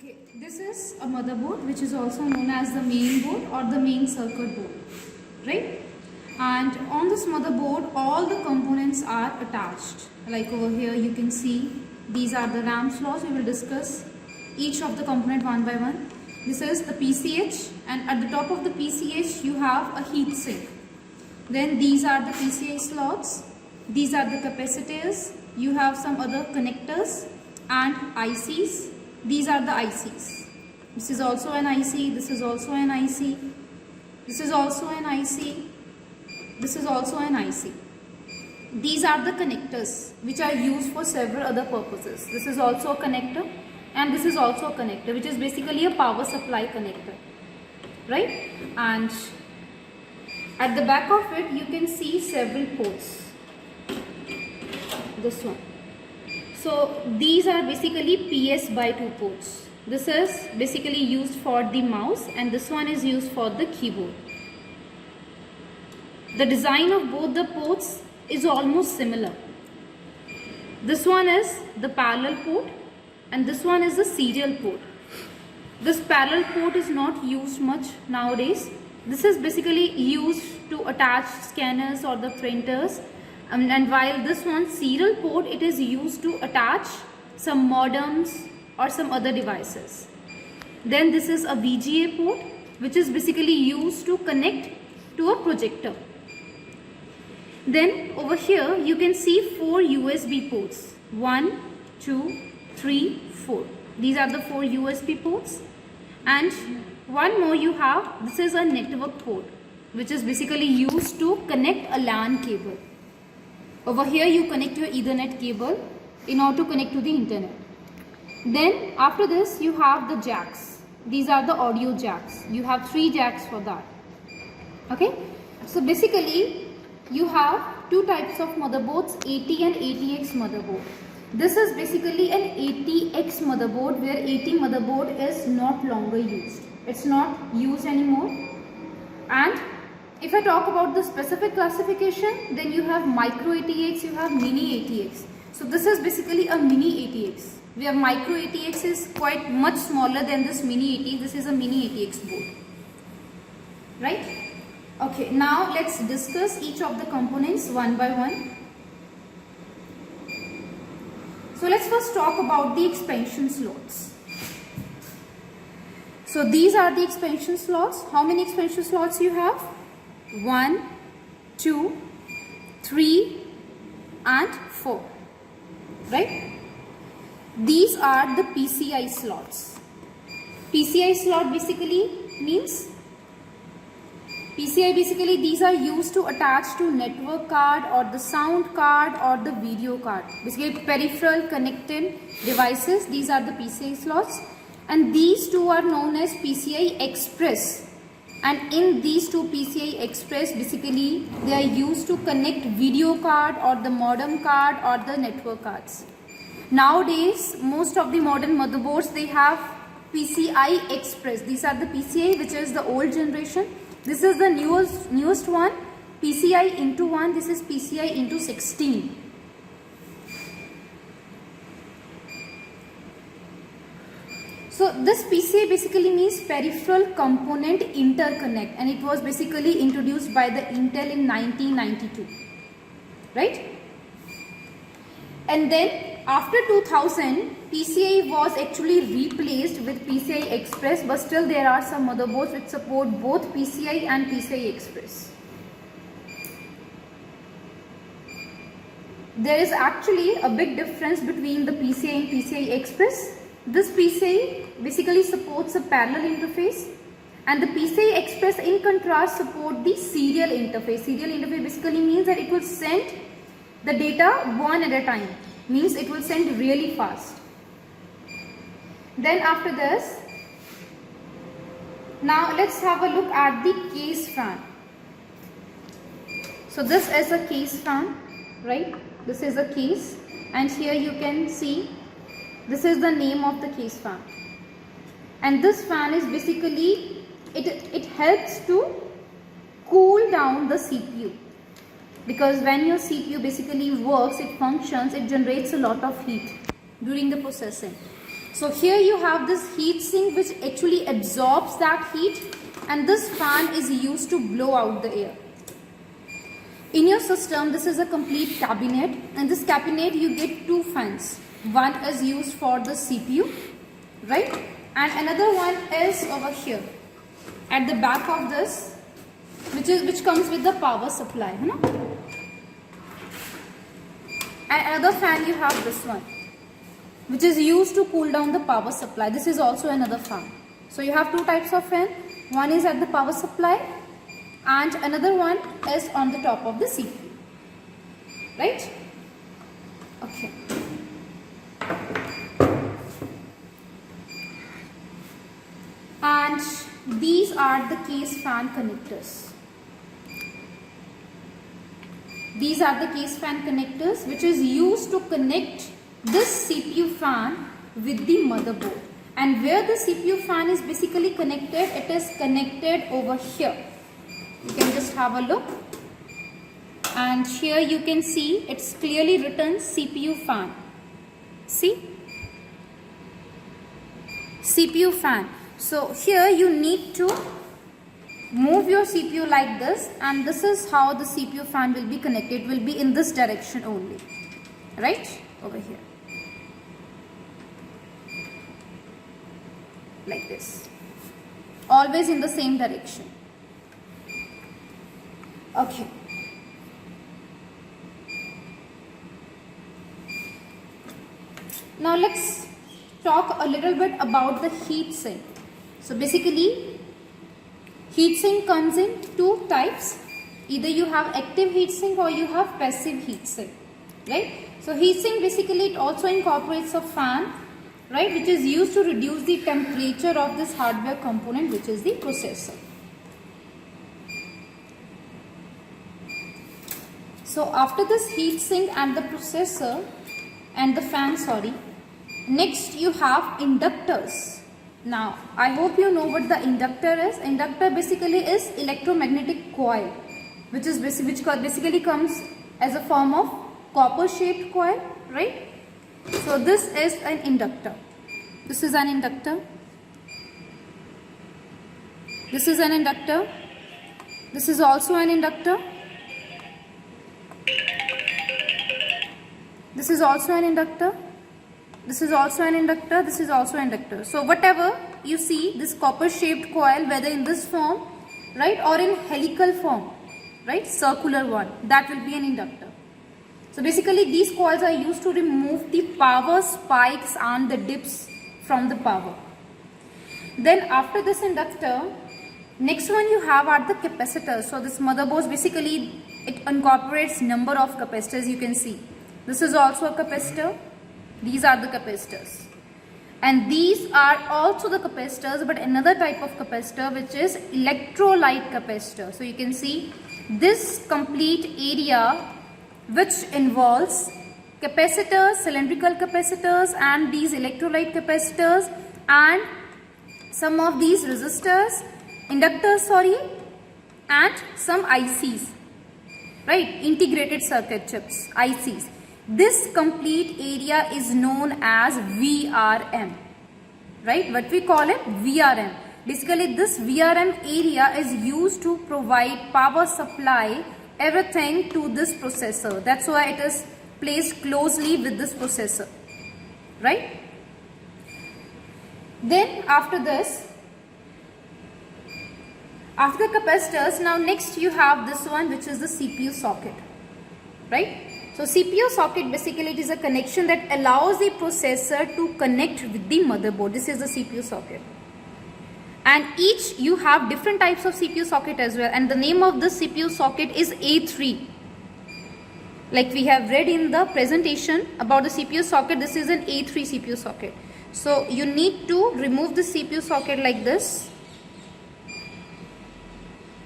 Okay, this is a motherboard which is also known as the main board or the main circuit board, right? And on this motherboard all the components are attached. Like over here you can see these are the RAM slots. We will discuss each of the component one by one. This is the PCH, and at the top of the PCH you have a heat sink. Then these are the PCI slots, these are the capacitors, you have some other connectors and ICs. These are the ICs. This is also an IC, this is also an IC, this is also an IC, this is also an IC. These are the connectors which are used for several other purposes. This is also a connector and this is also a connector, which is basically a power supply connector, right? And at the back of it you can see several ports. This one. So these are basically PS/2 ports. This is basically used for the mouse and this one is used for the keyboard. The design of both the ports is almost similar. This one is the parallel port and this one is the serial port. This parallel port is not used much nowadays. This is basically used to attach scanners or the printers. And while this one serial port, it is used to attach some modems or some other devices. Then this is a VGA port which is basically used to connect to a projector. Then over here you can see 4 USB ports. 1, 2, 3, 4. These are the 4 USB ports. And one more you have, this is a network port which is basically used to connect a LAN cable. Over here you connect your Ethernet cable in order to connect to the internet. Then after this you have the jacks. These are the audio jacks. You have 3 jacks for that. Okay. So basically you have 2 types of motherboards, AT and ATX motherboard. This is basically an ATX motherboard where AT motherboard is not longer used. It's not used anymore. And if I talk about the specific classification, then you have micro ATX, you have mini ATX. So this is basically a mini ATX, where micro ATX is quite much smaller than this mini ATX. This is a mini ATX board, right? Okay, now let's discuss each of the components one by one. So let's first talk about the expansion slots. So these are the expansion slots. How many expansion slots you have? 1, 2, 3 and 4, right? These are the PCI slots. PCI slot basically means these are used to attach to network card or the sound card or the video card. Basically peripheral connected devices. These are the PCI slots, and these two are known as PCI Express. And in these two PCI Express, basically they are used to connect video card or the modem card or the network cards. Nowadays most of the modern motherboards, they have PCI Express. These are the PCI which is the old generation. This is the newest one, PCI into 1. This is PCI into 16. So this PCI basically means peripheral component interconnect, and it was basically introduced by the Intel in 1992, right? And then after 2000, PCI was actually replaced with PCI Express, but still there are some motherboards which support both PCI and PCI Express. There is actually a big difference between the PCI and PCI Express. This PCI basically supports a parallel interface, and the PCI Express in contrast support the serial interface. Serial interface basically means that it will send the data one at a time. Means it will send really fast. Then after this, now let's have a look at the case fan. So this is a case fan, right? This is a case, and here you can see this is the name of the case fan. And this fan is basically, it helps to cool down the CPU. Because when your CPU basically works, it functions, it generates a lot of heat during the processing. So here you have this heat sink which actually absorbs that heat, and this fan is used to blow out the air. In your system, this is a complete cabinet. In this cabinet, you get two fans. One is used for the CPU, right? And another one is over here at the back of this, which comes with the power supply. And another fan you have this one, which is used to cool down the power supply. This is also another fan. So you have two types of fan. One is at the power supply and another one is on the top of the CPU. Right? Okay. And these are the case fan connectors. These are the case fan connectors which is used to connect this CPU fan with the motherboard. And where the CPU fan is basically connected, it is connected over here. You can just have a look. And here you can see it's clearly written CPU fan. See? CPU fan. So here you need to move your CPU like this, and this is how the CPU fan will be connected. It will be in this direction only. Right? Over here. Like this, always in the same direction. Okay. Now let's talk a little bit about the heat sink. So basically, heat sink comes in two types. Either you have active heat sink or you have passive heat sink, right? So heat sink basically it also incorporates a fan, right, which is used to reduce the temperature of this hardware component, which is the processor. So after this heat sink and the processor and the fan, next you have inductors. Now I hope you know what the inductor is. Inductor basically is electromagnetic coil, which basically comes as a form of copper shaped coil, right? So this is an inductor. This is an inductor. This is an inductor. This is also an inductor. This is also an inductor. This is also an inductor. This is also an inductor. So whatever you see, this copper shaped coil, whether in this form, right, or in helical form, right, circular one, that will be an inductor. So basically these coils are used to remove the power spikes and the dips from the power. Then after this inductor, next one you have are the capacitors. So this motherboard basically it incorporates number of capacitors. You can see this is also a capacitor. These are the capacitors. And these are also the capacitors, but another type of capacitor which is electrolyte capacitor. So you can see this complete area which involves capacitors, cylindrical capacitors, and these electrolyte capacitors, and some of these resistors, inductors, and some ICs, right, integrated circuit chips, ICs. This complete area is known as VRM, right? What we call it? VRM. Basically this VRM area is used to provide power supply, everything to this processor. That's why it is placed closely with this processor, right? Then after this, after capacitors, now next you have this one, which is the CPU socket, right? So CPU socket basically it is a connection that allows the processor to connect with the motherboard. This is the CPU socket. And each you have different types of CPU socket as well, and the name of this CPU socket is A3. Like we have read in the presentation about the CPU socket, this is an A3 CPU socket. So you need to remove the CPU socket like this,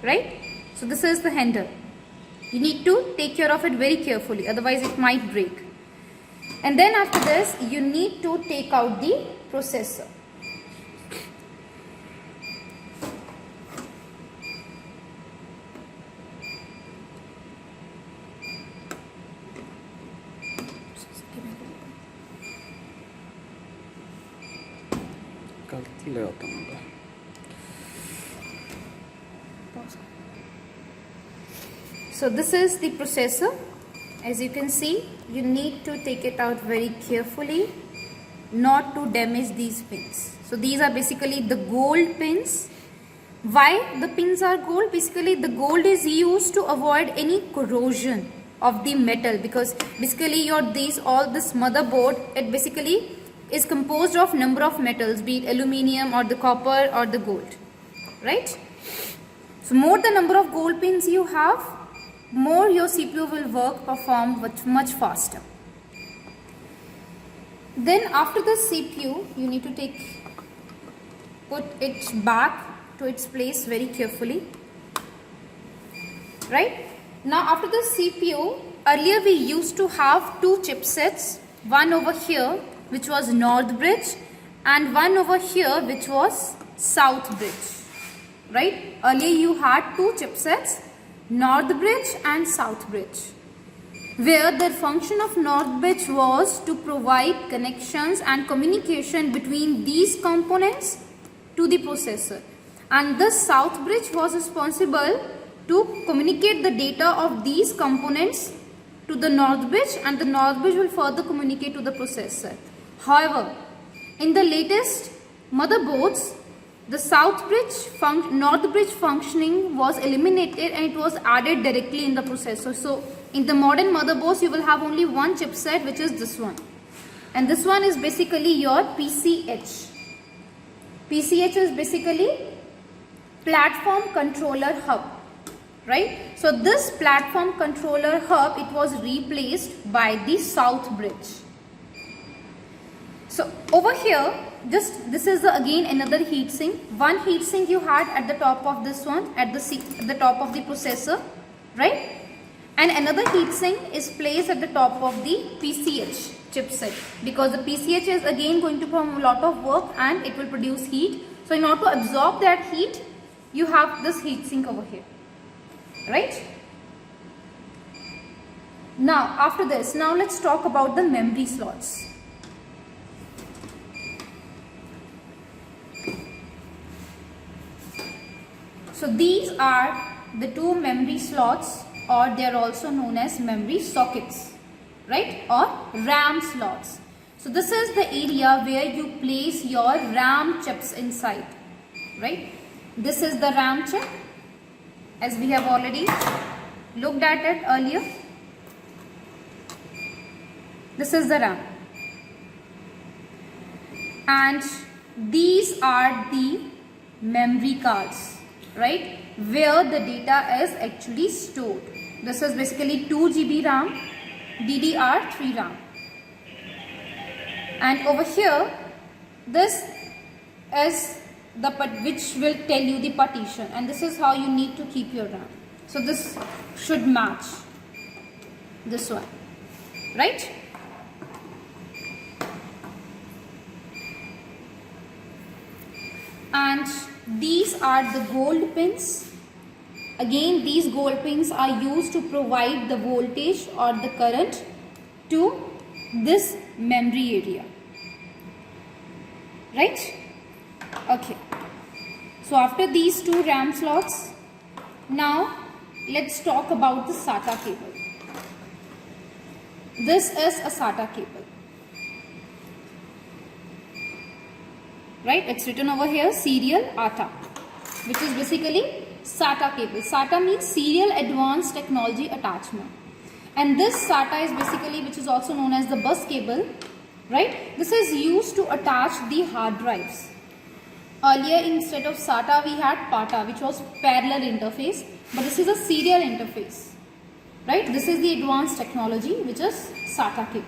right? So this is the handle. You need to take care of it very carefully, otherwise it might break. And then after this, you need to take out the processor. ले आता हूँ मैं। So this is the processor. As you can see, you need to take it out very carefully not to damage these pins. So these are basically the gold pins. Why the pins are gold? Basically the gold is used to avoid any corrosion of the metal, because basically all this motherboard, it basically is composed of number of metals, be it aluminium or the copper or the gold, right? So more the number of gold pins you have, more your CPU will perform much faster. Then after the CPU, you need to put it back to its place very carefully, right? Now after the CPU, earlier we used to have two chipsets, one over here which was North Bridge and one over here which was South Bridge, right? Earlier you had two chipsets, North Bridge and South Bridge, where the function of North Bridge was to provide connections and communication between these components to the processor, and this South Bridge was responsible to communicate the data of these components to the North Bridge, and the North Bridge will further communicate to the processor. However, in the latest motherboards, the North Bridge functioning was eliminated and it was added directly in the processor. So in the modern motherboards, you will have only one chipset, which is this one, and this one is basically your PCH. PCH is basically Platform Controller Hub, right? So this Platform Controller Hub, it was replaced by the South Bridge. So over here, this is again another heatsink. One heatsink you had at the top of this one, at the top of the processor, right? And another heatsink is placed at the top of the PCH chipset, because the PCH is again going to perform a lot of work and it will produce heat. So in order to absorb that heat, you have this heatsink over here, right? Now after this, now let's talk about the memory slots. So these are the two memory slots, or they are also known as memory sockets, right, or RAM slots. So this is the area where you place your RAM chips inside, right? This is the RAM chip, as we have already looked at it earlier. This is the RAM, and these are the memory cards, right, where the data is actually stored. This is basically 2 GB RAM, DDR3 RAM, and over here this is the which will tell you the partition, and this is how you need to keep your RAM. So this should match this one, right? And these are the gold pins. Again, these gold pins are used to provide the voltage or the current to this memory area, right? Okay. So after these two RAM slots, now let's talk about the SATA cable. This is a SATA cable, right? It's written over here, serial ATA, which is basically SATA cable. SATA means Serial Advanced Technology Attachment, and this SATA is basically, which is also known as the bus cable, right? This is used to attach the hard drives. Earlier, instead of SATA, we had PATA, which was parallel interface, but this is a serial interface, right? This is the advanced technology, which is SATA cable.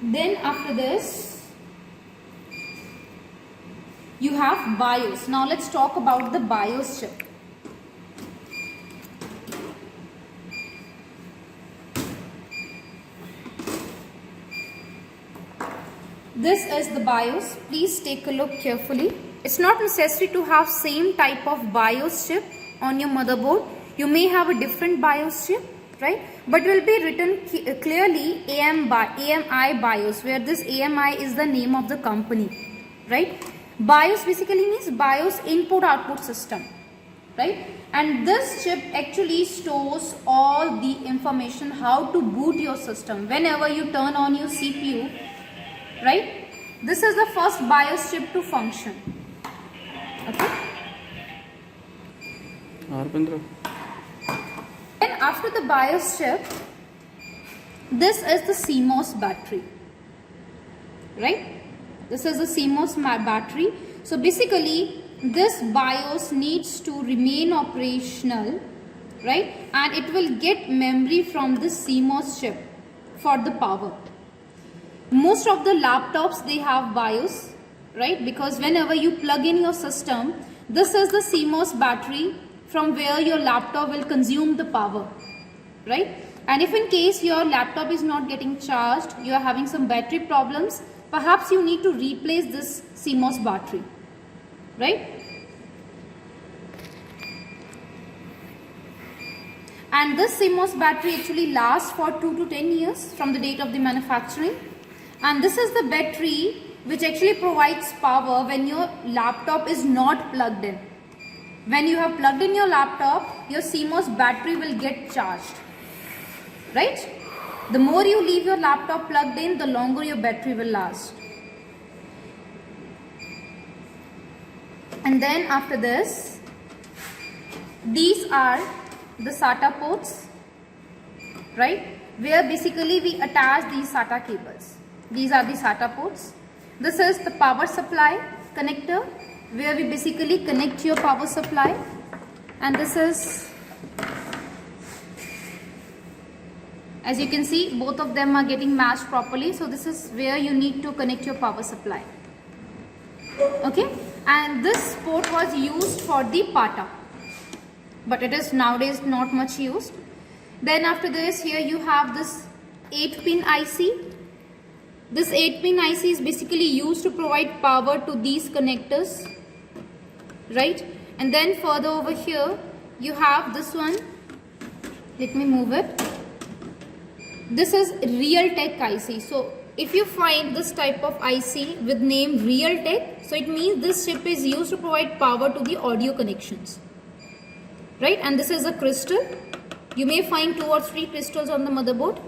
Then after this, you have BIOS. Now let's talk about the BIOS chip. This is the BIOS. Please take a look carefully. It's not necessary to have same type of BIOS chip on your motherboard. You may have a different BIOS chip. right? But will be written clearly AMI BIOS, where this AMI is the name of the company, right? BIOS basically means BIOS input output system, right? And this chip actually stores all the information how to boot your system whenever you turn on your CPU, right? This is the first BIOS chip to function. Okay. Then after the BIOS chip, this is the CMOS battery, right? This is the CMOS battery. So basically this BIOS needs to remain operational, right? And it will get memory from this CMOS chip for the power. Most of the laptops, they have BIOS, right? Because whenever you plug in your system, this is the CMOS battery from where your laptop will consume the power, right? And if in case your laptop is not getting charged, you are having some battery problems, perhaps you need to replace this CMOS battery, right? And this CMOS battery actually lasts for 2 to 10 years from the date of the manufacturing. And this is the battery which actually provides power when your laptop is not plugged in. When you have plugged in your laptop, your CMOS battery will get charged, right? The more you leave your laptop plugged in, the longer your battery will last. And then after this, these are the SATA ports, right? Where basically we attach these SATA cables. These are the SATA ports. This is the power supply connector, where we basically connect your power supply. And this is, as you can see, both of them are getting matched properly. So this is where you need to connect your power supply. Okay, and this port was used for the PATA, but it is nowadays not much used. Then after this, here you have this 8-pin IC. This 8-pin IC is basically used to provide power to these connectors, right? And then further over here, you have this one. Let me move it. This is Realtek IC. So if you find this type of IC with name Realtek, so it means this chip is used to provide power to the audio connections, right? And this is a crystal. You may find 2 or 3 crystals on the motherboard.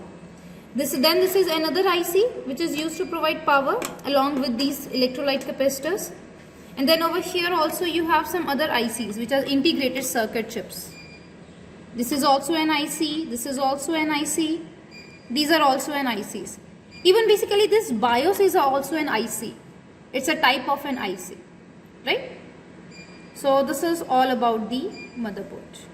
This is another IC which is used to provide power along with these electrolyte capacitors. And then over here also you have some other ICs which are integrated circuit chips. This is also an IC, this is also an IC, these are also an ICs. Even basically this BIOS is also an IC. It's a type of an IC, right? So this is all about the motherboard.